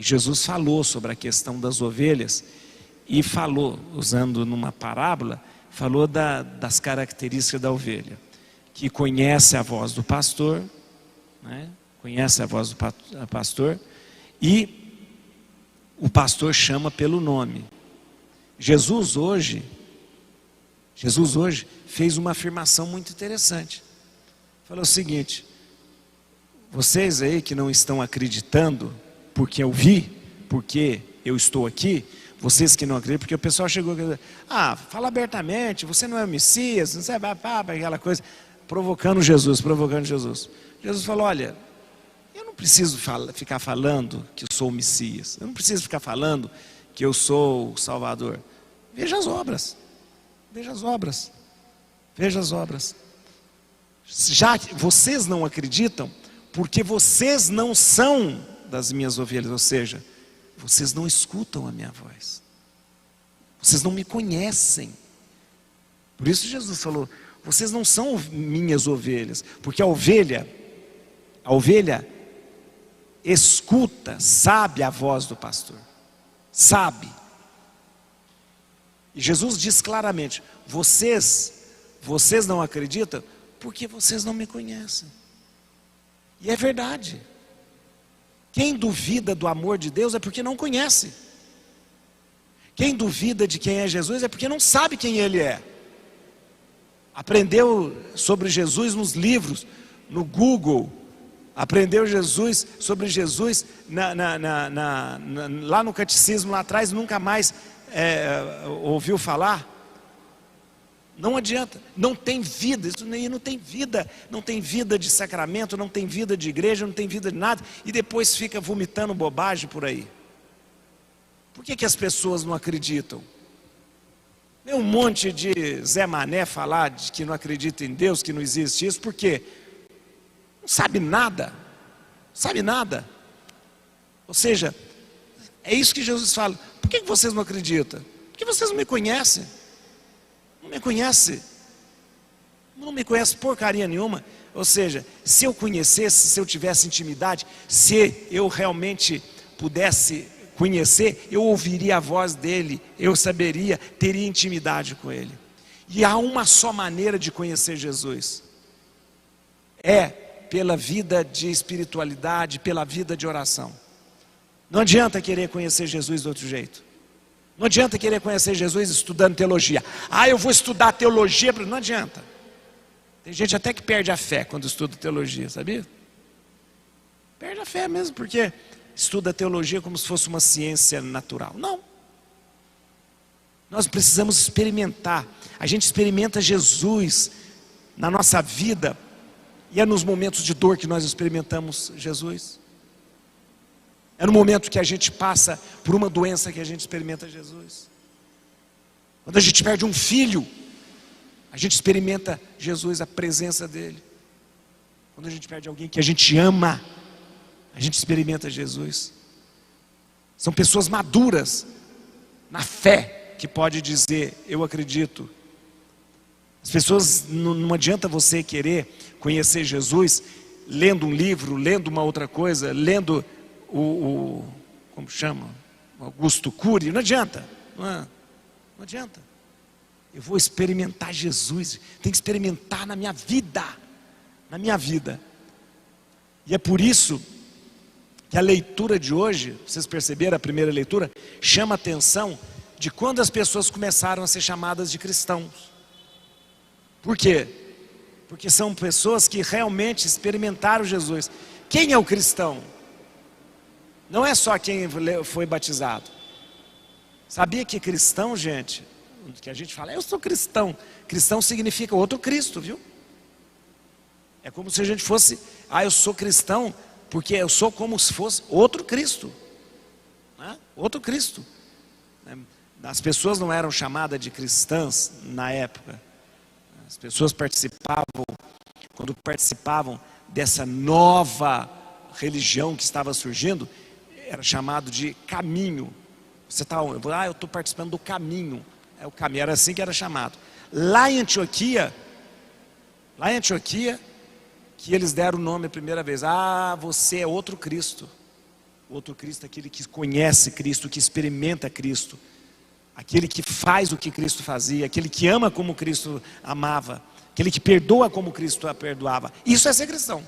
Jesus falou sobre a questão das ovelhas e falou, usando numa parábola, falou das características da ovelha, que conhece a voz do pastor, né? Conhece a voz do pastor, e o pastor chama pelo nome. Jesus hoje fez uma afirmação muito interessante. Falou o seguinte: vocês aí que não estão acreditando, porque eu vi, porque eu estou aqui, vocês que não acreditam, porque o pessoal chegou e fala abertamente, você não é o Messias, não sei, aquela coisa, provocando Jesus. Jesus falou: olha, eu não preciso ficar falando que eu sou o Messias, eu não preciso ficar falando que eu sou o Salvador. Veja as obras, veja as obras, veja as obras. Já vocês não acreditam, porque vocês não são das minhas ovelhas, ou seja, vocês não escutam a minha voz, vocês não me conhecem. Por isso Jesus falou: vocês não são minhas ovelhas, porque a ovelha escuta, sabe a voz do pastor, sabe. E Jesus diz claramente: vocês não acreditam porque vocês não me conhecem. E é verdade. Quem duvida do amor de Deus é porque não conhece. Quem duvida de quem é Jesus é porque não sabe quem Ele é. Aprendeu sobre Jesus nos livros, no Google. Aprendeu sobre Jesus lá no catecismo, lá atrás, nunca mais ouviu falar. Não adianta, não tem vida, isso não tem vida, não tem vida de sacramento, não tem vida de igreja, não tem vida de nada, e depois fica vomitando bobagem por aí. Por que as pessoas não acreditam? Tem um monte de Zé Mané falar de que não acredita em Deus, que não existe isso, por quê? Não sabe nada, sabe nada. Ou seja, é isso que Jesus fala: por que vocês não acreditam? Porque vocês não me conhecem. Não me conhece, não me conhece porcaria nenhuma. Ou seja, se eu conhecesse, se eu tivesse intimidade, se eu realmente pudesse conhecer, eu ouviria a voz dele, eu saberia, teria intimidade com ele. E há uma só maneira de conhecer Jesus, é pela vida de espiritualidade, pela vida de oração. Não adianta querer conhecer Jesus de outro jeito. Não adianta querer conhecer Jesus estudando teologia. Eu vou estudar teologia. Não adianta. Tem gente até que perde a fé quando estuda teologia, sabia? Perde a fé mesmo, porque estuda teologia como se fosse uma ciência natural. Não. Nós precisamos experimentar. A gente experimenta Jesus na nossa vida, e é nos momentos de dor que nós experimentamos Jesus. É no momento que a gente passa por uma doença que a gente experimenta Jesus. Quando a gente perde um filho, a gente experimenta Jesus, a presença dele. Quando a gente perde alguém que a gente ama, a gente experimenta Jesus. São pessoas maduras na fé que pode dizer: eu acredito. As pessoas, não adianta você querer conhecer Jesus lendo um livro, lendo uma outra coisa, lendo como chama? Augusto Cury. Não adianta, não adianta. Eu vou experimentar Jesus, tem que experimentar na minha vida, e é por isso que a leitura de hoje, vocês perceberam, a primeira leitura, chama a atenção de quando as pessoas começaram a ser chamadas de cristãos. Por quê? Porque são pessoas que realmente experimentaram Jesus. Quem é o cristão? Não é só quem foi batizado. Sabia que cristão, gente, que a gente fala: eu sou cristão. Cristão significa outro Cristo, viu? É como se a gente fosse: eu sou cristão porque eu sou como se fosse outro Cristo, né? Outro Cristo. As pessoas não eram chamadas de cristãs na época. As pessoas quando participavam dessa nova religião que estava surgindo, era chamado de caminho. Eu estou participando do caminho. O caminho era assim que era chamado. Lá em Antioquia, que eles deram o nome a primeira vez: você é outro Cristo. O outro Cristo é aquele que conhece Cristo, que experimenta Cristo, aquele que faz o que Cristo fazia, aquele que ama como Cristo amava, aquele que perdoa como Cristo a perdoava. Isso é ser cristão.